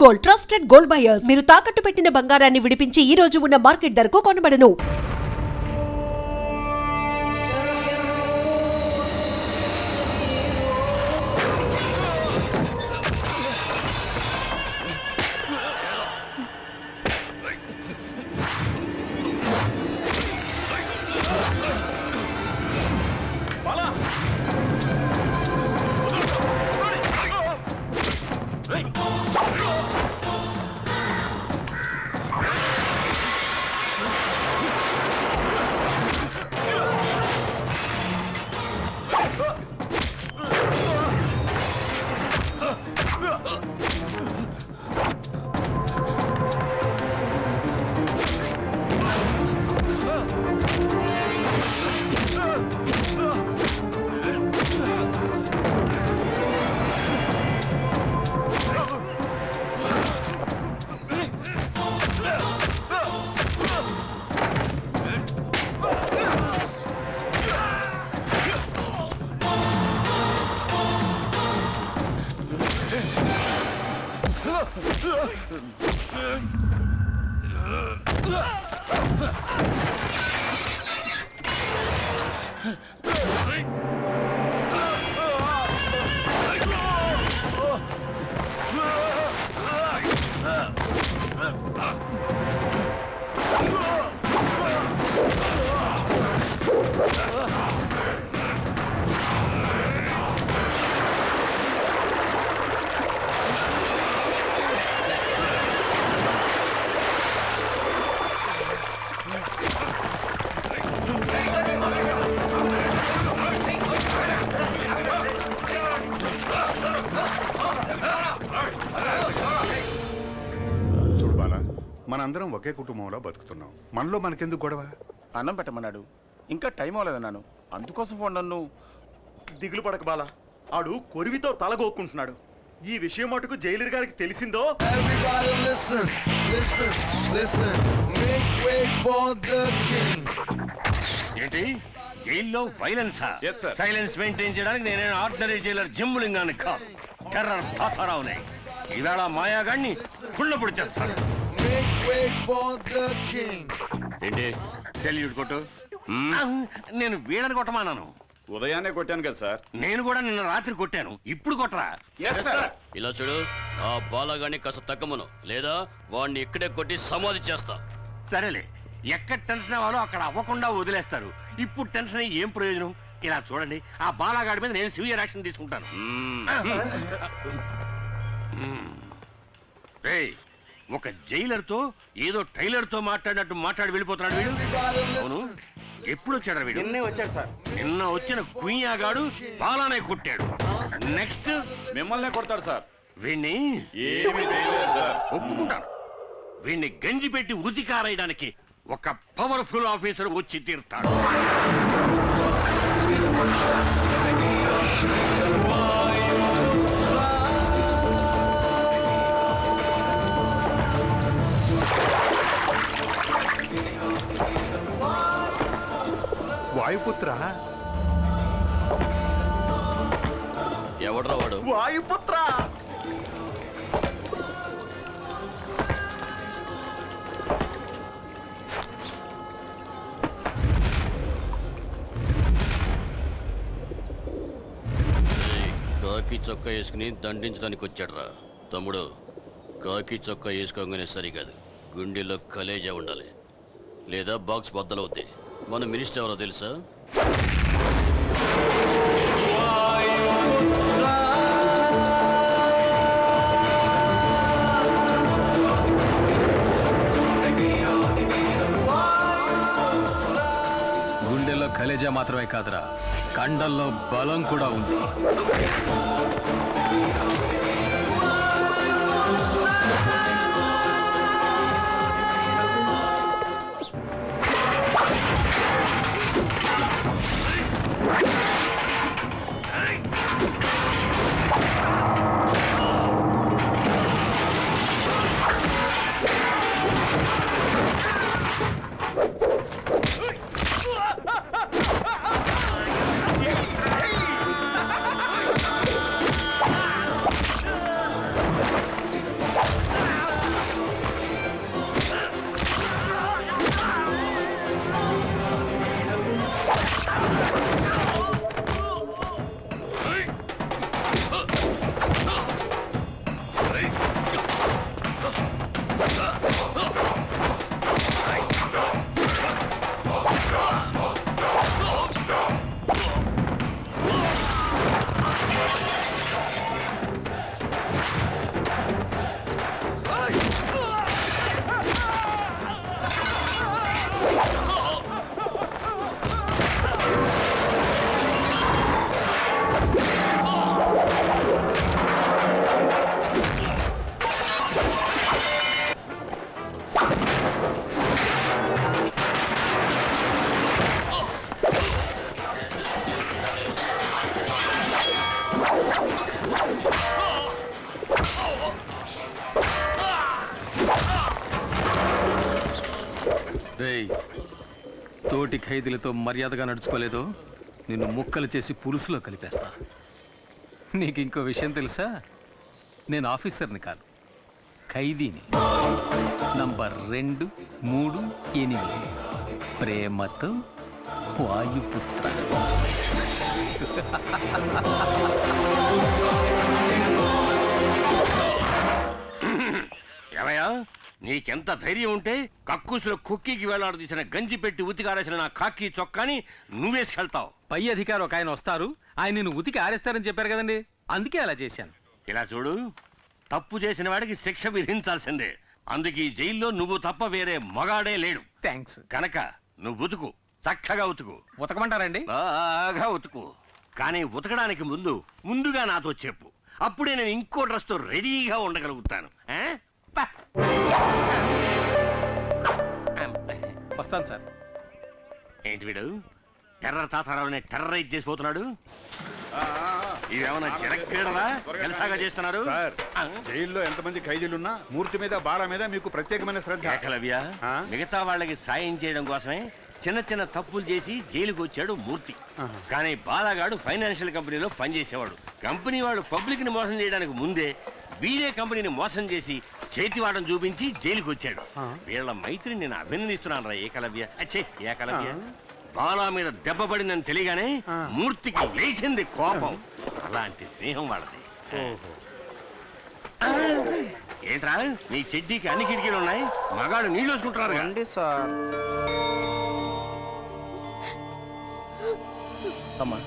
Gold, trusted gold buyers. మీరు తాకట్టు పెట్టిన బంగారాన్ని విడిపించి ఈ రోజు ఉన్న మార్కెట్ ధరకు కొనబడను. మనందరం ఒకే కుటుంబంలో బతుకుతున్నాం. మనలో మనకెందుకు గొడవ? అన్నం పెట్టమన్నాడు, ఇంకా టైం అవ్వలేదన్నాను, అందుకోసం ఫోన్. నన్ను దిగులు పడక బాలా, ఆడు కొరివితో తలగోక్కుంటున్నాడు. ఈ విషయం మటుకు జైలర్ గారికి తెలిసిందో ఏంటి జైల్లో వైలెన్సా? సైలెన్స్ మెయింటైన్ చేయడానికి నేనే ఆర్డినరీ జైలర్ జిమ్ములింగాన్ని కాదు, టెర్రర్ తాతారావునే. ఈవేళ మాయాగాడిని కుళ్ళపొడి చేస్తాను. ఏంటి సెల్యూట్ కొట్టు. నేను వీడని కొట్టమానాను. ఉదయాన్నే కొట్టాను కదా సార్. నేను కూడా నిన్న రాత్రి కొట్టాను, ఇప్పుడు కొట్టరా? ఇలా చూడు, ఆ బాలగాన్ని కాస్త తగ్గమను, లేదా వాడిని ఇక్కడే కొట్టి సమాధి చేస్తా. సరేలే, ఎక్కడ టెన్షన్ అవ్వాలో అక్కడ అవ్వకుండా వదిలేస్తారు. ఇప్పుడు టెన్షన్ అయ్యి ఏం ప్రయోజనం? ఇలా చూడండి, ఆ బాలగాడి మీద నేను సివియర్ యాక్షన్ తీసుకుంటాను. ఒక జైలర్ తో ఏదో టైలర్ తో మాట్లాడినట్టు మాట్లాడి వెళ్ళిపోతున్నాడు వీడు. అవును, ఎప్పుడు వచ్చాడు వీడు? నిన్నే వచ్చాడు సార్. నిన్న వచ్చిన కుయ్యాగాడు బాలానే కొట్టాడు. నెక్స్ట్ మిమ్మల్నే కొడతాడు సార్. వీణ్ణి ఏమీ చేయలేదు సార్. ఒప్పుకుంటాను. వీణ్ణి గంజి పెట్టి వృత్తి కారేయడానికి ఒక పవర్ఫుల్ ఆఫీసర్ వచ్చి తీరుతాడు. వాయుపుత్ర, ఎవడ్రా వాడు? వాయుపుత్ర. కాకి చొక్కా వేసుకుని దండించడానికి వచ్చాడ్రా. తమ్ముడు, కాకి చొక్కా వేసుకోగానే సరికాదు, గుండెలో కలేజా ఉండాలి, లేదా బాక్స్ బద్దలవుద్ది. మన మినిస్టర్ ఎవరో తెలుసా? గుండెల్లో కలేజా మాత్రమే కాదురా, కండల్లో బలం కూడా ఉంది. రేయ్, తోటి ఖైదీలతో మర్యాదగా నడుచుకోలేదో నిన్ను ముక్కలు చేసి పులుసులో కలిపేస్తా. నీకు ఇంకో విషయం తెలుసా? నేను ఆఫీసర్ని కాదు, ఖైదీని. నంబర్ 2, 3, 8. ప్రేమతో వాయుపుత్ర. ఏమయ్యా, నీకెంత ధైర్యం ఉంటే కక్కుసులో కుక్కీకి వేలాడదీసిన గంజి పెట్టి ఉతికారేసిన నా కాకి చొక్కాని నువ్వేసుకెళ్తావు. పై అధికారి ఒక ఆయన వస్తారు, ఆయన నిన్ను ఉతికి ఆరేస్తారని చెప్పారు కదండి, అందుకే అలా చేశాను. ఇలా చూడు, తప్పు చేసిన వాడికి శిక్ష విధించాల్సిందే. అందుకే ఈ జైల్లో నువ్వు తప్ప వేరే మగాడే లేడు. థ్యాంక్స్. కనుక నువ్వు ఉతుకు, చక్కగా ఉతుకు. ఉతకమంటారండి? బాగా ఉతుకు. కానీ ఉతకడానికి ముందుగా నాతో చెప్పు, అప్పుడే నేను ఇంకో డ్రెస్తో రెడీగా ఉండగలుగుతాను. ఆ? పా. వస్తాను సార్. ఏంటి వీడు టెర్రర్ తాతారావుని టెర్రరైజ్ చేసిపోతున్నాడు? ఇవేమన్నా జరగడరా జలసాగా చేస్తున్నారు? సార్, జైల్లో ఎంతమంది ఖైదీలున్నా మూర్తి మీద బాల మీద మీకు ప్రత్యేకమైన శ్రద్ధ. ఏకలవ్య, మిగతా వాళ్ళకి సాయం చేయడం కోసమే చిన్న చిన్న తప్పులు చేసి జైలుకు వచ్చాడు మూర్తి. కానీ బాలగాడు ఫైనాన్షియల్ కంపెనీలో పనిచేసేవాడు. కంపెనీ వాడు పబ్లిక్ ని మోసం చేయడానికి ముందే వీడే కంపెనీని మోసం చేసి చేతివాటం చూపించి జైలుకు వచ్చాడు. వీళ్ళ మైత్రిని నేను అభినందిస్తున్నాను రా ఏకలవ్య. అచ్చే ఏకలవ్య, బాలా మీద దెబ్బ పడిందని తెలియగానే మూర్తికి లేచింది కోపం. అలాంటి స్నేహం వాళ్ళది. ఏంట్రా నీ చెడ్డీకి అన్ని కిటికీలు ఉన్నాయి, మగాడు నీళ్ళు వేసుకుంటున్నారు రండి సార్. అమ్మా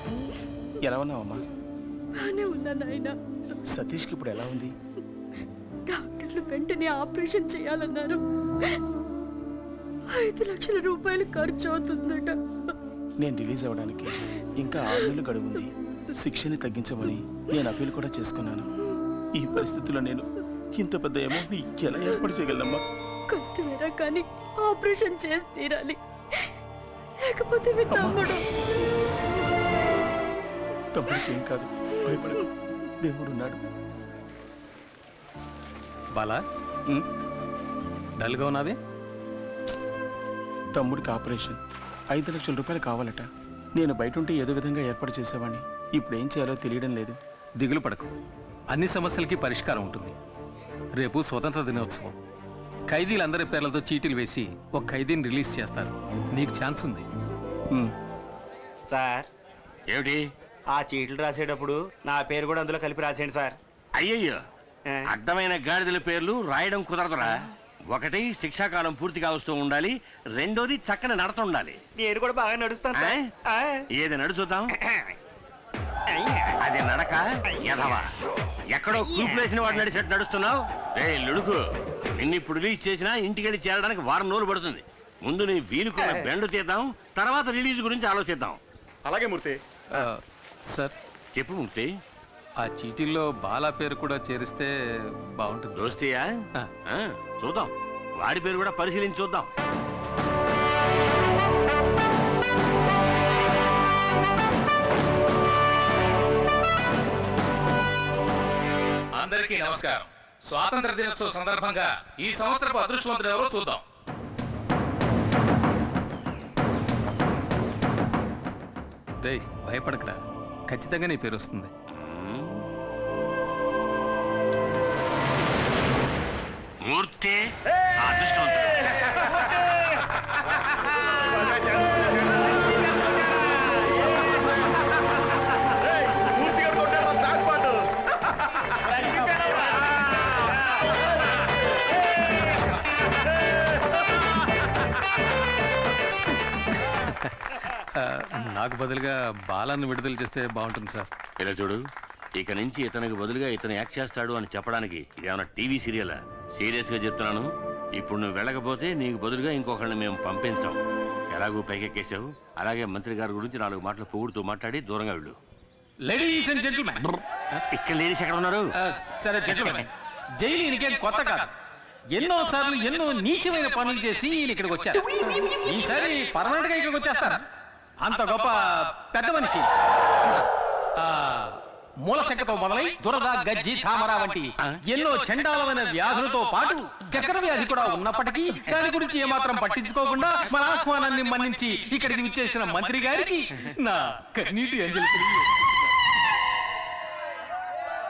ఎలా ఉన్నావమ్మా? బానే ఉన్నా నాయనా. సతీష్కి ఇప్పుడు ఎలా ఉంది? డాక్టర్లు వెంటనే ఆపరేషన్ చేయాలన్నారు. 5 లక్షల రూపాయలు ఖర్చు అవుతుందట. నేను రిలీజ్ అవ్వడానికి ఇంకా 6 నెలలు గడువుంది. శిక్షని తగ్గించమని నేను అప్పీల్ కూడా చేసుకున్నాను. ఈ పరిస్థితుల్లో నేను ఇంత పెద్ద అమౌంట్ ఎలా ఏర్పాటు చేయగలనమ్మా? కష్టమేరా కానీ ఆపరేషన్ చేసి తీరాలి, లేకపోతే మీ తమ్ముడికి ఏం కాదు, భయపడకు, దేవుడున్నాడు. బాలా, డల్గా ఉన్నావే? తమ్ముడికి ఆపరేషన్ 5 లక్షల రూపాయలు కావాలట. నేను బయట ఉంటే ఏదో విధంగా ఏర్పాటు చేసేవాడిని. ఇప్పుడు ఏం చేయాలో తెలియడం లేదు. దిగులు పడకు, అన్ని సమస్యలకి పరిష్కారం ఉంటుంది. రేపు స్వతంత్ర దినోత్సవం. ఖైదీలందరి పేర్లతో చీటీలు వేసి ఒక ఖైదీని రిలీజ్ చేస్తారు. నీకు ఛాన్స్ ఉంది. సార్, ఏమిటి? ఆ చీట్లు రాసేటప్పుడు నా పేరు కూడా అందులో కలిపి రాసేయండి సార్. అయ్యయ్యో, అడ్డమైన గాడిదల పేర్లు రాయడం కుదరదురా. ఒకటి శిక్షాకాలం పూర్తిగా వస్తూ ఉండాలి, రెండోది చక్కని నడత ఉండాలి. నేను కూడా బాగా నడుస్తాను. ఏది నడుచుద్దాం? అది నడక ఎదవా, ఎక్కడో కూపులేసిన వాడు నడిచేట్టు నడుస్తున్నావు. లుడుకు, నిన్ను ఇప్పుడు రిలీజ్ చేసినా ఇంటికెళ్ళి చేరడానికి 1 వారం రోజులు పడుతుంది. ముందు నీ వీలుకున్న బెండు తీద్దాం, తర్వాత రిలీజ్ గురించి ఆలోచిద్దాం. అలాగే మూర్తి. సార్ చెప్పు మూర్తి. ఆ చీటీల్లో బాలా పేరు కూడా చేరిస్తే బాగుంటుంది. దోస్తీయా? చూద్దాం, వాడి పేరు కూడా పరిశీలించి చూద్దాం. అందరికీ నమస్కారం. స్వాతంత్ర దినోత్సవ సందర్భంగా ఈ సంవత్సరపు అదృష్టవంతుడు ఎవరో చూద్దాం. రేయ్, భయపడకరా, ఖచ్చితంగా నీ పేరు వస్తుంది. మూర్తి అదృష్టవంతుడు. నాకు బదులుగా బాలాన్ని విడుదల చేస్తే బాగుంటుంది సార్. ఇలా చూడు, ఇక నుంచి ఇతనికి బదులుగా ఇతను యాక్ట్ చేస్తాడు అని చెప్పడానికి ఇదేమన్నా టీవీ సీరియలా? సీరియస్గా చెప్తున్నాను. ఇప్పుడు నువ్వు వెళ్ళకపోతే నీకు బదులుగా ఇంకొకరిని మేము పంపించాం. ఎలాగూ పైకెక్కేసావు, అలాగే మంత్రి గారి గురించి 4 మాటలు పొగుడుతూ మాట్లాడి దూరంగా వెళ్ళు. లేడీస్ అండ్ జెంటిల్మెన్, ఇక్కడ లేడీస్ ఎక్కడ ఉన్నారు? సరే జెంటిల్మెన్, జైలు ఈయనకేం కొత్త కాదు. ఎన్నోసార్లు ఎన్నో నీచమైన పనులు చేసి ఈయన ఇక్కడికి వచ్చారు. ఈసారి పర్మనెంట్ గా ఇక్కడికి వచ్చేస్తారు. అంత గొప్ప పెద్ద మనిషి. మూలశంకతో మొదలై దురద, గజ్జి, తామర వంటి ఎన్నో చండాలమైన వ్యాధులతో పాటు చక్కెర వ్యాధి కూడా ఉన్నప్పటికీ దాని గురించి ఏమాత్రం పట్టించుకోకుండా మన ఆహ్వానాన్ని మన్నించి ఇక్కడికి విచ్చేసిన మంత్రి గారికి నా కన్నీటి అంజలి.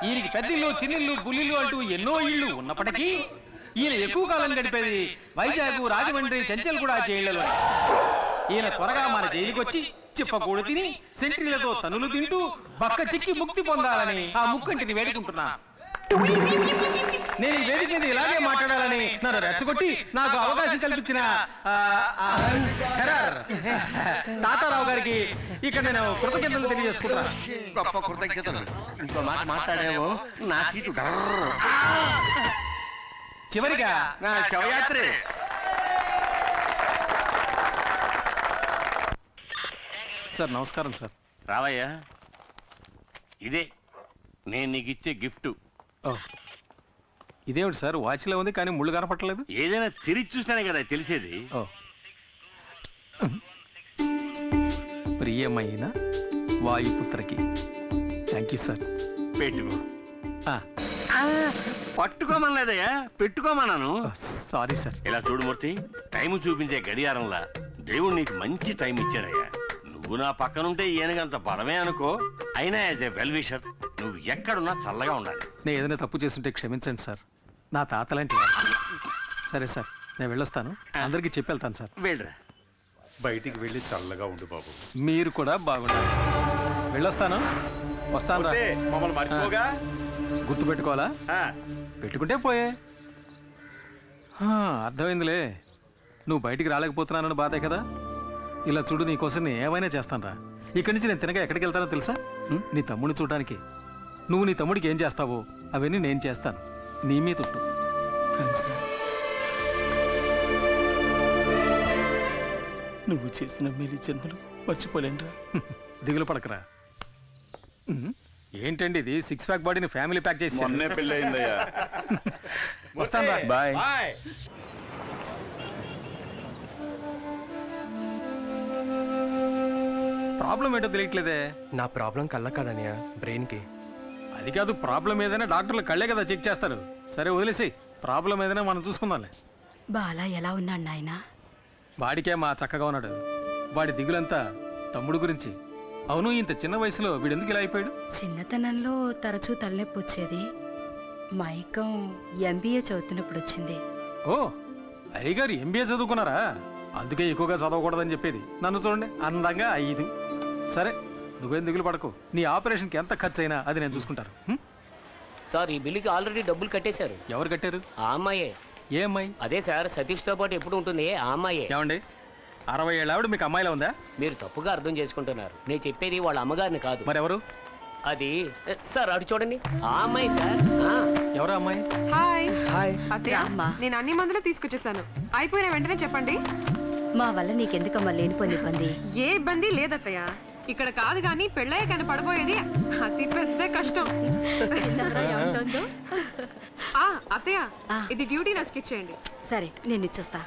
ఈయనకి పెద్దిల్లు, చిన్నిల్లు, బుల్లిల్లు అంటూ ఎన్నో ఇళ్ళు ఉన్నప్పటికీ ఈయన ఎక్కువ కాలం గడిపేది వైజాగ్, రాజమండ్రి, చెంచల్గూడ జైళ్లలో. ఈయన త్వరగా మన జైలుకి వచ్చి చిప్పకూడు తిని సెంట్రీలతో తనులు తింటూ బక్క చిక్కి ముక్తి పొందాలని ఆ ముక్కంటిని వేడుకుంటున్నా. నేను ఈ వేదిక మీద ఇలాగే మాట్లాడాలని నన్ను రెచ్చగొట్టి నాకు అవకాశం కల్పించిన తాతారావు గారికి ఇక్కడ నేను కృతజ్ఞతలు తెలియజేసుకుంటున్నాను. గొప్ప కృతజ్ఞతలు. ఇంకో మాట మాట్లాడేవో నా సీటు చివరిగా నా శవయాత్రే. సార్ నమస్కారం సార్. రావయ్యా, ఇదే నేను నీకు ఇచ్చే గిఫ్ట్. ఇదేమిటి సార్, వాచ్లో ఉంది కానీ ముళ్ళు కనపట్టలేదు? ఏదైనా తిరిగి చూస్తేనే కదా తెలిసేది. ప్రియమైన వాయుపుత్రకి థ్యాంక్ యూ సార్. పెట్టుకో. పట్టుకోమనలేదయ్యా, పెట్టుకోమన్నాను. Sorry sir. ఇలా చూడు మూర్తి, టైం చూపించే గడియారంలా దేవుడు నీకు మంచి టైం ఇచ్చాడయ్యా. నువ్వు నా పక్కనుంటే ఈయనకంత పడమే అనుకో. అయినా యాజ్ ఏ వెల్ విషర్ నువ్వు ఎక్కడున్నా చల్లగా ఉండాలి. నేను ఏదైనా తప్పు చేస్తుంటే క్షమించండి సార్, నా తాత లాంటి వాడు. సరే సార్, నేను వెళ్ళొస్తాను. అందరికీ చెప్పి వెళ్తాను సార్. వెళ్ళరా. బయటికి వెళ్ళి చల్లగా ఉండు బాబు. మీరు కూడా బాగుండాలి. వెళ్ళొస్తాను. వస్తాను రా. మమ్మల్ని మర్చిపోగా. గుర్తు పెట్టుకోవాలా? పెట్టుకుంటే పోయే. అర్థమైందిలే, నువ్వు బయటికి రాలేకపోతున్నానని బాధే కదా. ఇలా చూడు, నీకోసం నేను ఏమైనా చేస్తాను రా. ఇక్కడి నుంచి నేను తినగా ఎక్కడికి వెళ్తానో తెలుసా? నీ తమ్ముడిని చూడడానికి. నువ్వు నీ తమ్ముడికి ఏం చేస్తావో అవన్నీ నేను చేస్తాను. నీ మీద తుట్టు. నువ్వు చేసిన మేలు జన్మలు మర్చిపోలేనురా. దిగులు పడకరా. ఏంటండి ఇది, 6 ప్యాక్ బాడీని ఫ్యామిలీ ప్యాక్ చేసి మొన్నే పెళ్ళి అయిందయ్యా. వస్తాను రా. బాయ్. ప్రాబ్లం ఏంటో తెలియట్లేదే. నా ప్రాబ్లం కళ్ళ కాదనియా, బ్రెయిన్కి. అది కాదు, ప్రాబ్లం ఏదైనా డాక్టర్లు కళ్ళే కదా చెక్ చేస్తారు. సరే వదిలేసి, ప్రాబ్లం ఏదైనా మనం చూసుకుందాంలే. బాలా ఎలా ఉన్నాడు నాయనా? వాడికే మా చక్కగా ఉన్నాడు. వాడి దిగులంతా తమ్ముడు గురించి. అవును, ఇంత చిన్న వయసులో వీడెందుకు ఇలా అయిపోయాడు? చిన్నతనంలో తరచూ తలనొప్పి వచ్చేది. మైకం ఎంబీఏ చదువుతున్నప్పుడు వచ్చింది. ఓ, అయ్యగారు ఎంబీఏ చదువుకున్నారా? అందుకే ఎక్కువగా చదవకూడదని చెప్పేది. నన్ను చూడండి, అందంగా 5. సరే, నువ్వేం దిగులు పడకు. నీ ఆపరేషన్కి ఎంత ఖర్చు అయినా అది నేను చూసుకుంటాను. సార్, ఈ బిల్లుకి ఆల్రెడీ డబ్బులు కట్టేశారు. ఎవరు కట్టారు? ఆ అమ్మాయే. ఏ అమ్మాయి? అదే సార్, సతీష్తో పాటు ఎప్పుడు ఉంటుంది ఆ అమ్మాయే. ఏమండి, 60 ఏళ్ళ ఆవిడ మీకు అమ్మాయిలా ఉందా? మీరు తప్పుగా అర్థం చేసుకుంటున్నారు. నేను చెప్పేది వాళ్ళ అమ్మగారిని కాదు. మరెవరు? అది సార్, అటు చూడండి, ఆ అమ్మాయి సార్. ఎవరు అమ్మాయి? హాయ్. హాయ్. అత్తయ్య, నేను అన్ని మందులు తీసుకొచ్చేసాను. అయిపోయిన వెంటనే చెప్పండి. మా వల్ల నీకెందుకమ్మా లేనిపోని ఇబ్బంది? ఏ ఇబ్బంది లేదత్తయ్య. ఇక్కడ కాదు కానీ పెళ్ళయ్య కానీ పడబోయేది అతి పెద్ద కష్టం. అత్తయ్య, ఇది డ్యూటీ నాకు ఇచ్చేయండి. సరే, నేను ఇచ్చొస్తా.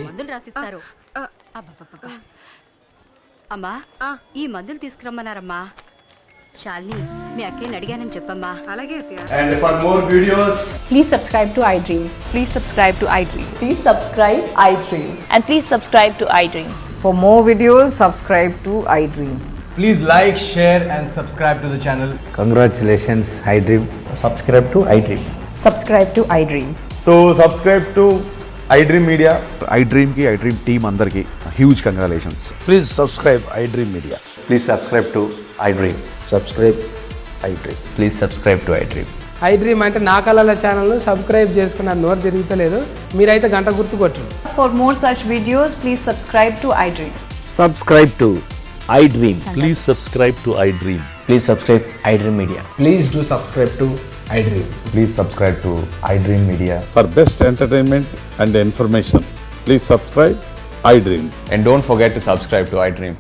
మందులు రాసిస్తారు. అమ్మా, ఈ మందులు తీసుకురమ్మన్నారమ్మా. శాలిని, మీ అక్కని అడిగానని చెప్పమ్మా. అలాగే అత్తయ్య. And for more videos, please subscribe to iDream. Please subscribe to iDream. Please subscribe iDream. And please subscribe to iDream. For more videos, subscribe to iDream. please like, share and subscribe to the channel. Congratulations, iDream. Subscribe to iDream. Subscribe to iDream. So subscribe to iDream Media. iDream ki iDream team andarki huge congratulations. Please subscribe iDream Media. Please subscribe to iDream. Subscribe iDream. Please subscribe to iDream. iDream అంటే నా కళల ఛానల్ను subscribe చేసుకున్న నోరు తిరుగుతలేదు. మీరైతే గంట గుర్తు కొట్టండి. For more such videos, please subscribe to iDream. Subscribe to iDream. Please subscribe to iDream. Please subscribe iDream Media. Please do subscribe to iDream. Please subscribe to iDream Media. For best entertainment and information, please subscribe iDream. And don't forget to subscribe to iDream.